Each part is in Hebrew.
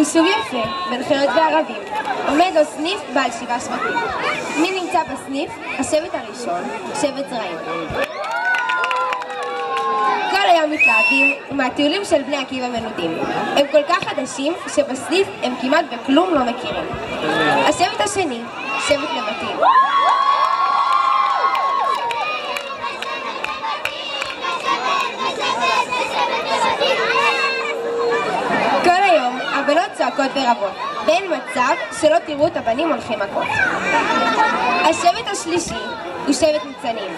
ביישוב יפה, בין חיות וערבים, עומד לו סניף בעל 7 שבטים. מי נמצא בסניף? השבט הראשון, שבט זרעים. כל היום מתלהבים ומהטיולים של בני עקיבא מנודים. הם כל כך חדשים שבסניף הם כמעט בכלום לא מכירים. השבט השני, שבט נבטים. כל היום הבנות צועקות ורבות, ואין מצב שלא תראו את הבנים הולכים מכות. השבט השלישי הוא שבט ניצנים.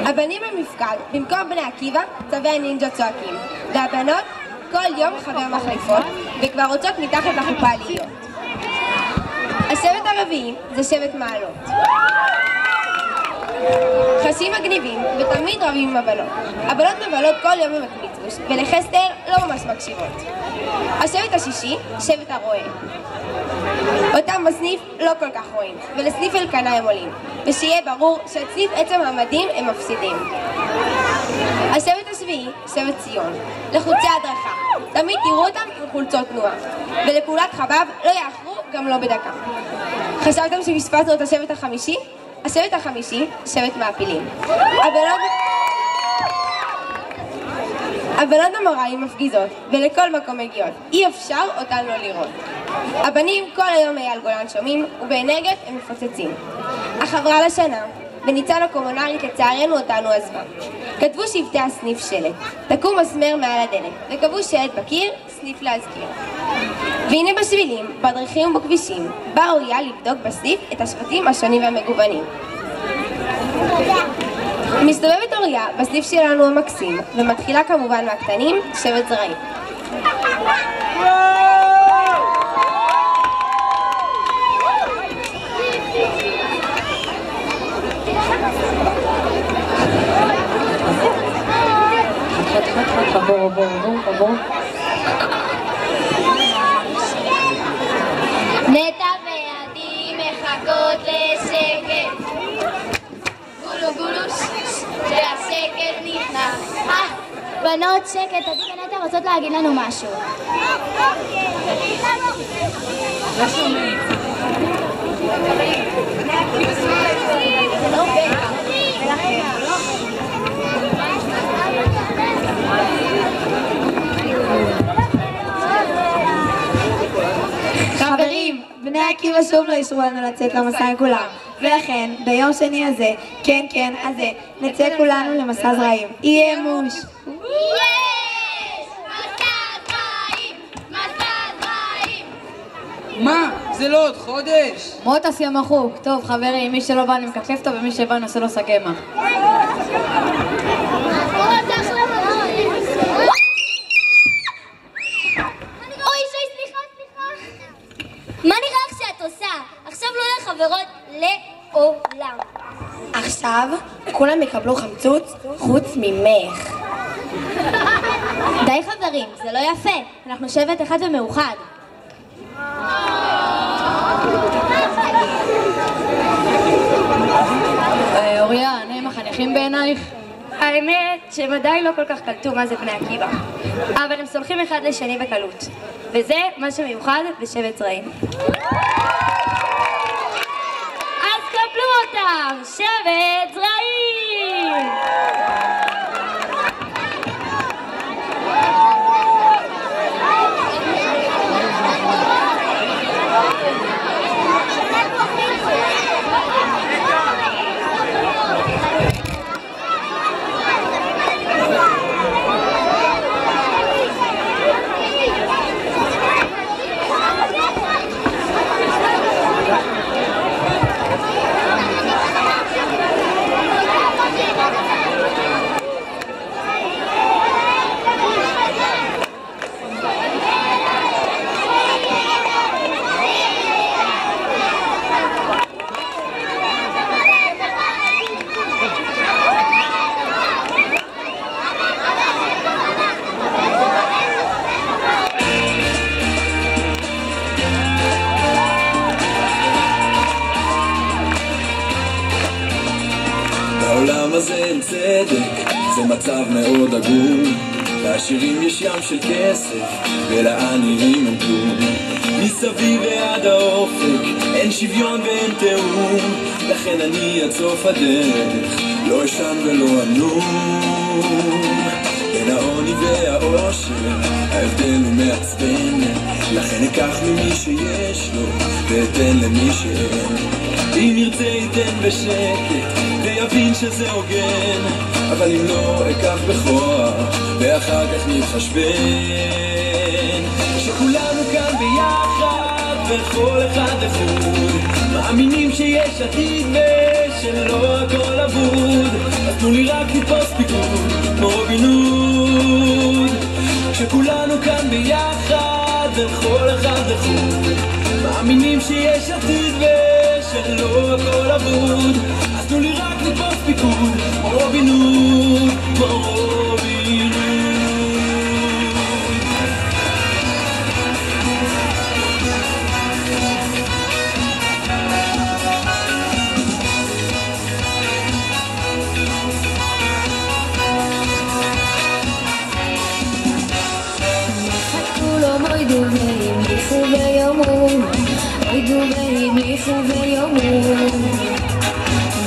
הבנים במפקד, במקום בני עקיבא, צבי הנינג'ה צועקים, והבנות כל יום חבר מחליפות, וכבר רוצות מתחת לחופה להיות. השבט הרביעי זה שבט מעלות. חשים מגניבים ותמיד רבים עם הבנות. הבנות מבלות כל יום עם הקמיצוש, ולחסטר לא ממש מקשיבות. השבט השישי, שבט הרועה. אותם בסניף לא כל כך רואים, ולסניף אלקנה הם עולים, ושיהיה ברור שאת סניף עצם המדים הם מפסידים. השבט השביעי, שבט ציון. לחוצי הדרכה, תמיד תראו אותם עם חולצות תנועה, ולפעולת חבב לא יאחרו גם לא בדקה. חשבתם שפספסנו את השבט החמישי? השבט החמישי, שבט מעפילים. הבנות המוראים מפגיזות, ולכל מקום מגיעות. אי אפשר אותן לא לראות. הבנים כל היום אייל גולן שומעים, ובאנרגיות הם מפוצצים. אך עברה לשנה, וניצן הקומונרית לצערנו אותנו עזבה. כתבו שבטי הסניף שלט, תקום מסמר מעל הדלת, וקבעו שלט בקיר, סניף להזכיר. והנה בשבילים, בדרכים ובכבישים, באה אוריה לבדוק בסניף את השבטים השונים והמגוונים. מסתובבת אוריה בסניף שלנו המקסים, ומתחילה כמובן מהקטנים, שבט זרעים. נטע ועדי מחכות לשקט, גולו גולו והשקט נכנס. בנות שקט, עדי ונטע רוצות להגיד לנו משהו. חברים, בני עקיבא שוב לא אישרו לנו לצאת למסע עם כולם, ולכן ביום שני הזה, כן, הזה, נצא כולנו למסע זרעים. יהיה מוש! יש! מסע זרעים! מסע זרעים! מה? זה לא עוד חודש? מוטס יא מחוק. טוב חברים, מי שלא בא אני מקפף אותו ומי שבא נעשה לו סגמה. מה נראה לך שאת עושה? עכשיו לא לחברות לעולם. עכשיו כולם יקבלו חמצוץ חוץ ממך. די חברים, זה לא יפה. אנחנו שבט אחד ומאוחד. אוריה, הם החניכים בעינייך? האמת שהם עדיין לא כל כך קלטו מה זה בני עקיבא, אבל הם סולחים אחד לשני בקלות, וזה מה שמיוחד בשבט זרעים. אז קבלו אותם, שבט זרעים! העולם הזה אין צדק, זה מצב מאוד עגום. לעשירים יש ים של כסף ולעניים אין כלום. מסביב ועד האופק אין שוויון ואין תאום, לכן אני עד סוף הדרך לא אשן ולא אנום. בין העוני והאושר ההבדל הוא מעצבן, לכן אקח ממי שיש לו ואתן למי שאין. אם ירצה ייתן בשקט ויבין שזה הוגן, אבל אם לא אקח בכוח ואחר כך נתחשבן. שכולנו כאן ביחד וכל אחד לחוד, מאמינים שיש עתיד ושלא הכל אבוד, אז תנו לי רק לתפוס פיקוד כמו רובין הוד. שכולנו כאן ביחד וכל אחד לחוד, מאמינים שיש עתיד ושלא הכל אבוד, אז תנו לי רק לתפוס פיקוד כמו רובין הוד, כמו רובין הוד. והמליכו ויאמרו, מוידו והמליכו ויאמרו,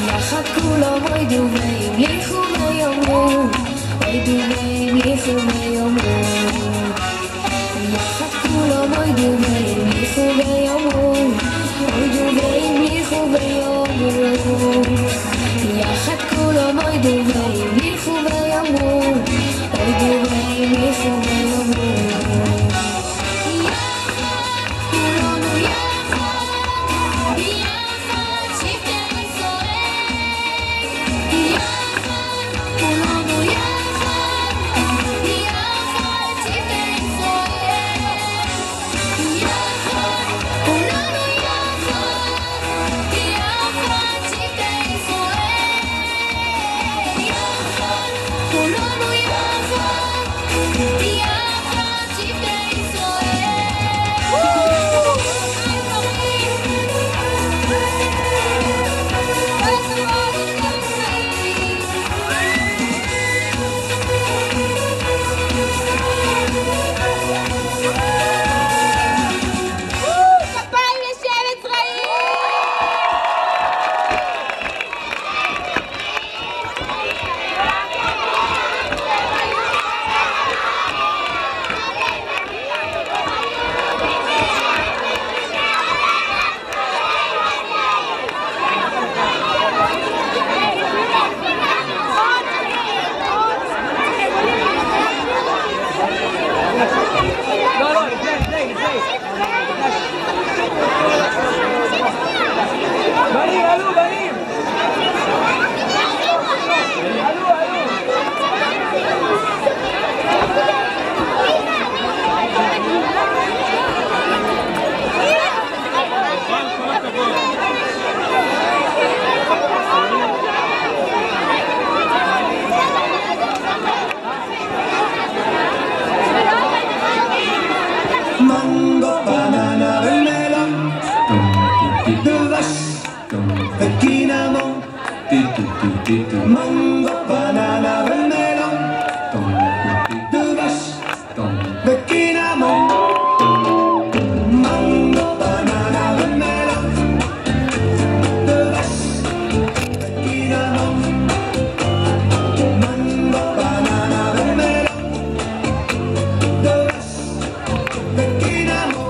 יחד כולם מוידו והמליכו ויאמרו, מוידו והמליכו ויאמרו, יחד כולם מוידו והמליכו ויאמרו, מוידו והמליכו ויאמרו, יחד כולם מוידו והמליכו ויאמרו, מוידו והמליכו ויאמרו. Mango, banana, and melon. Duvas, Bekinamo. Mango, banana, and melon. Duvas, Bekinamo. Mango, banana, and melon. Duvas, Bekinamo.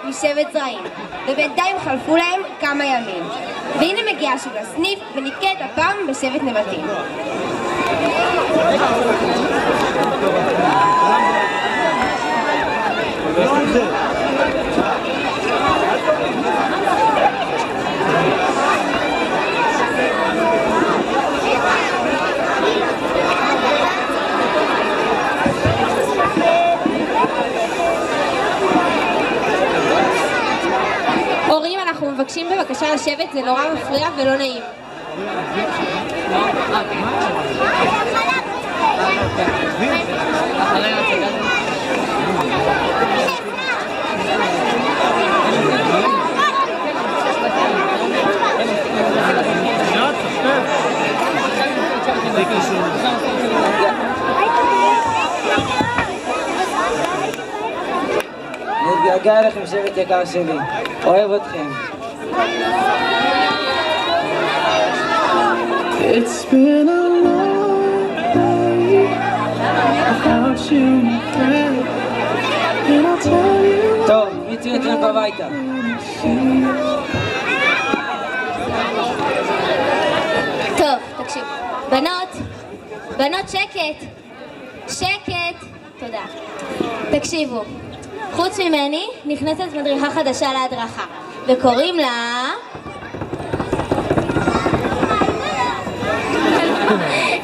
משבט זרעים, ובינתיים חלפו להם כמה ימים. והנה מגיעה שוב לסניף ונתקעת הפעם בשבט נבטים. הורים, אנחנו מבקשים בבקשה לשבת, זה נורא מפריע ולא נעים. מתגעגע אליכם שבט יקר שלי, אוהב אתכם. It's been a long day without you, my friend, and I'll tell you. טוב, מי צריך לצאת הביתה? טוב, תקשיבו. בנות, שקט. שקט. תודה. תקשיבו. חוץ ממני נכנסת מדריכה חדשה להדרכה, וקוראים לה...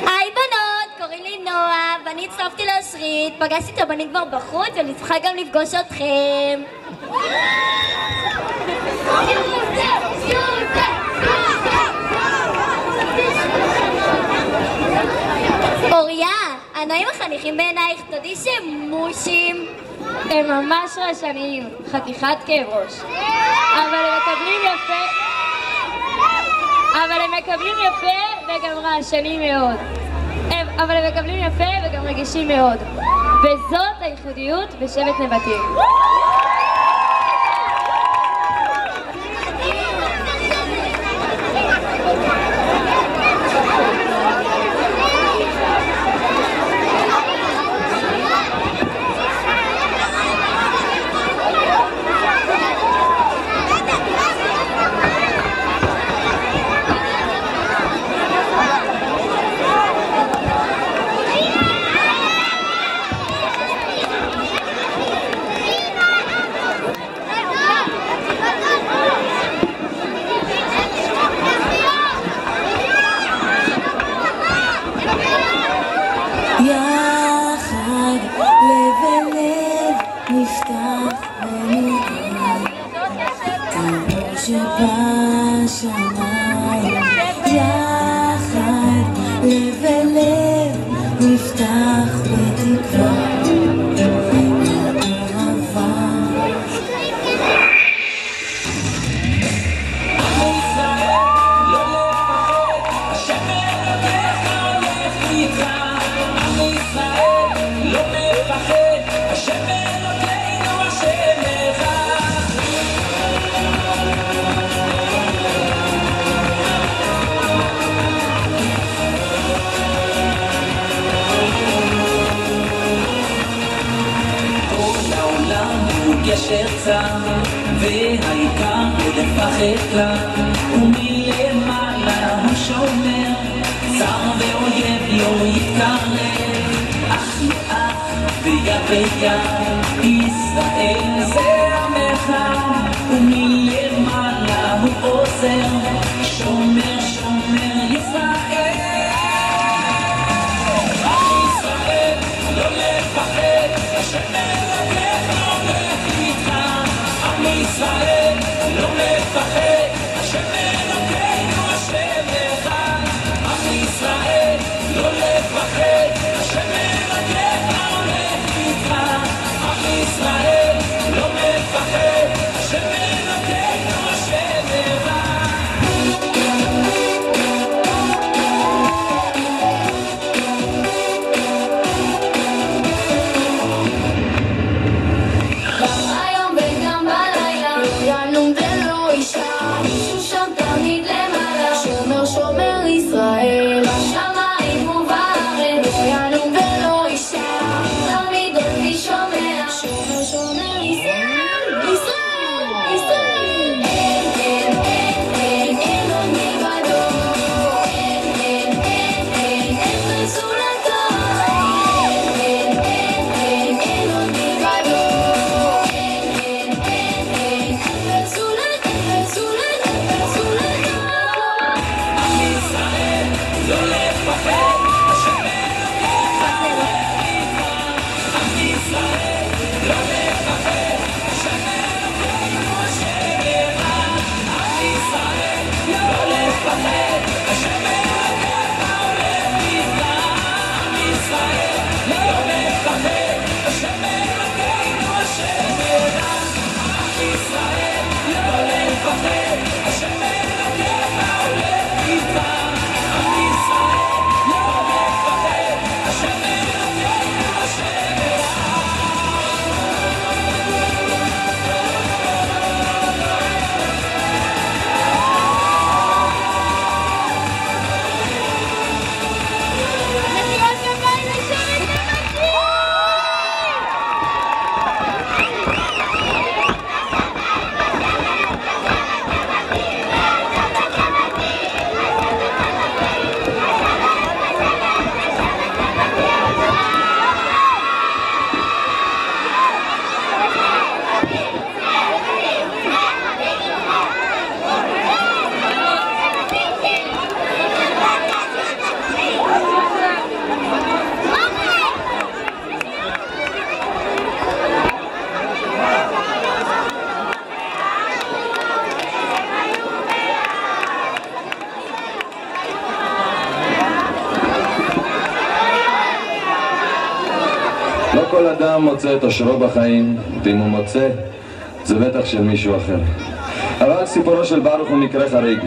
היי בנות, קוראים לי נועה, ואני הצטרפתי לאושרית, פגשתי את הבנים כבר בחוץ, ואני צריכה גם לפגוש אתכם. אוריה, הנאים החניכים בעינייך, תודי שהם מושים. הם ממש רשניים, חתיכת כאב ראש. אבל הם מקבלים יפה וגם רעשנים מאוד. אבל הם מקבלים יפה וגם רגישים מאוד. וזאת הייחודיות בשבט נבטים. שבשמיים יחד לב אל לב נפתח בתקווה גשר צר, והעיקר הוא לפחד כלל, ומלמעלה הוא שומר, צר ואויב לא יתקרב, אח לאח ויד ביד, ישראל זה עמך, ומלמעלה הוא עוזר, שומר שומר ישראל. עם ישראל לא לפחד, השם אלוקיך הולך איתך. עם ישראל לא לפחד, השם אלוקינו השם אחד. עם ישראל לא לפחד, השם אלוקיך הולך איתך. עם ישראל לא לפחד, השם אלוקינו השם אחד. שומר ישראל, בשמיים ובארץ, לא ינום ולא יישן, תמיד אותי שומר, שומר שומר ישראל, ישראל, ישראל. אין עוד מלבדו, אין זולתו, אין עוד מלבדו, אין זולתו. לא לפחד, השם אלוקיך הולך איתך. עם ישראל לא לפחד, השם אלוקינו השם אחד. עם ישראל לא לפחד, השם אלוקיך הולך איתך. עם ישראל לא לפחד, השם אלוקינו השם אחד. עם ישראל לא לפחד, השם אלוקיך הולך איתך. לא כל אדם מוצא את אושרו בחיים, ואם הוא מוצא, זה בטח של מישהו אחר. אבל סיפורו של ברוך הוא מקרה חריג.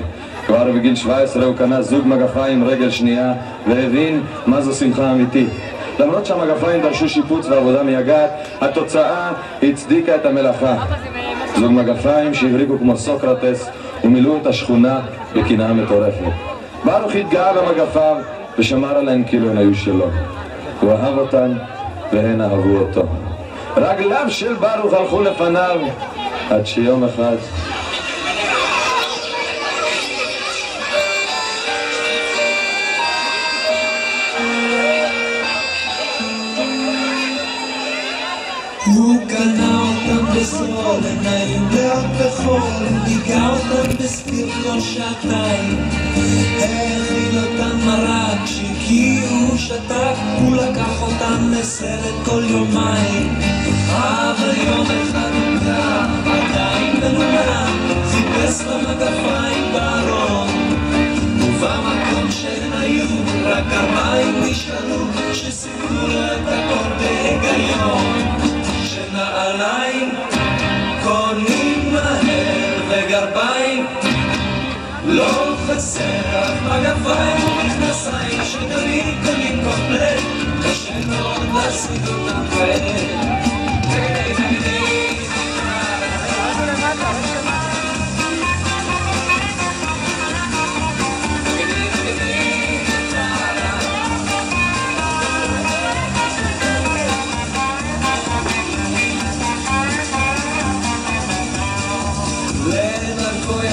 כבר בגיל 17 הוא קנה זוג מגפיים רגל שנייה, והבין מה זו שמחה אמיתית. למרות שהמגפיים דרשו שיפוץ ועבודה מייגעת, התוצאה הצדיקה את המלאכה. זוג מגפיים שהבריקו כמו סוקרטס ומילאו את השכונה בקנאה מטורפת. ברוך התגאה במגפיו ושמר עליהן כאילו הן היו שלו. הוא אהב אותן והן אהבו אותו. רגליו של ברוך הלכו לפניו עד שיום אחד הוא קנה אותם בסרול, עיניים לאט וחול, ניגע אותם בספיר כל שעתיים, האכיל אותם מרק, כשהגיעו שתק, הוא לקח אותם לסרט כל יומיים. אבל יום אחד הוא קם, עדיין מנומם, חיפש מגפיים בארון, ובמקום שהן היו רק גרביים נשארו, שסיפרו את הכל בהיגיון, שנעליים קונים מהר וגרביים לא חסר, רק מגפיים ומכנסיים שתמיד קונים קומפלט, קשה מאוד להשיג אותם כעת.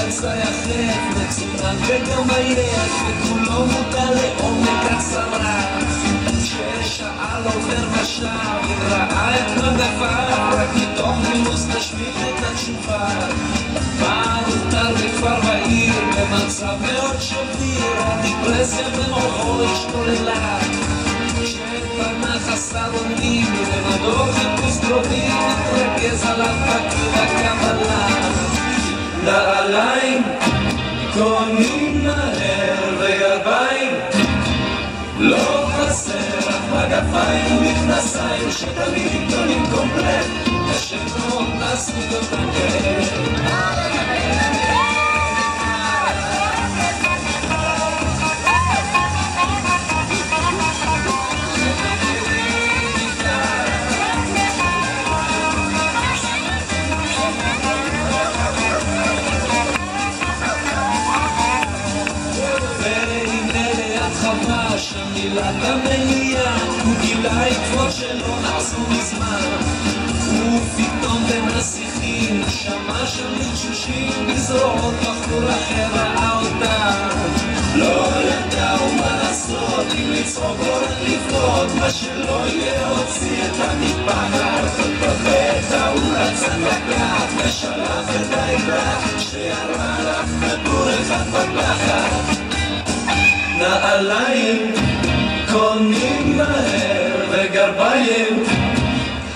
יצא יחף, מצונן וגם עייף, וכולו מוטה לעומק הצרח. כששאל עובר ושב, וראה את מגפיו, רק מתוך נימוס תשמיט את התשובה. פעם הותר בכפר בעיר, במצב מאוד שביר, הדיפרסיה במוחו השתוללה. כשפנה חסר אונים, ובמדור חיפוש קרובים, התרכז עליו פקיד הקבלה. נעליים קונים מהר וגרביים לא חסר, רק מגפיים ומכנסיים שתמיד קונים קומפלט, קשה מאוד להשיג אותם כעת. מילת המניעה, הוא גילה עקבות שלא נעשו מזמן, ופתאום בין השיחים שמע שם מתשושים בזרועות, בחור אחר ראה אותה, לא ידע ומה לעשות, אם לצחוק או רק לבכות, מה שלא יהיה הוציא את המפחד, בבית ההוא רצה לקחת ושלף את האקדח שירה עליו כדור אחד בפחד. נעליים קונים מהר וגרביים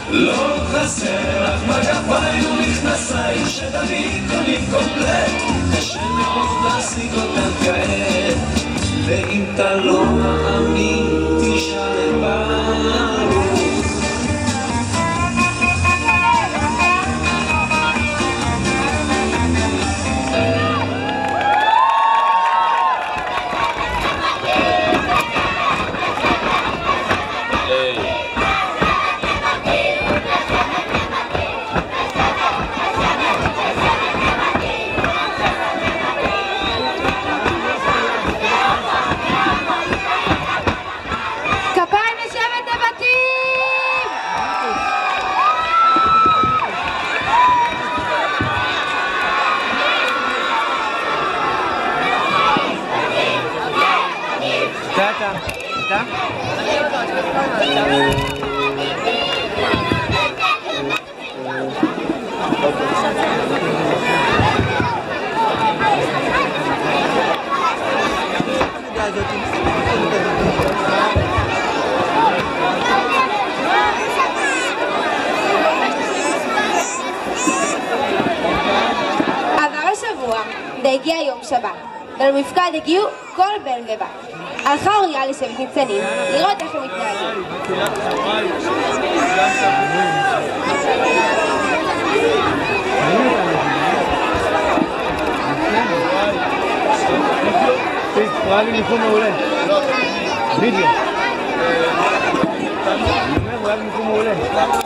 לא חסר, רק מגפיים ומכנסיים שתמיד קונים קומפלט, קשה מאוד להשיג אותם כעת. ואם אתה לא מאמין תשאל את ברוך. והגיע יום שבת, ולמפקד הגיעו כל בן ובת. הלכה אוריה לשבת ניצנים, לראות איך הם מתנהגים. ראה לי ניחום מעולה. וידאו. הוא היה ניחום מעולה.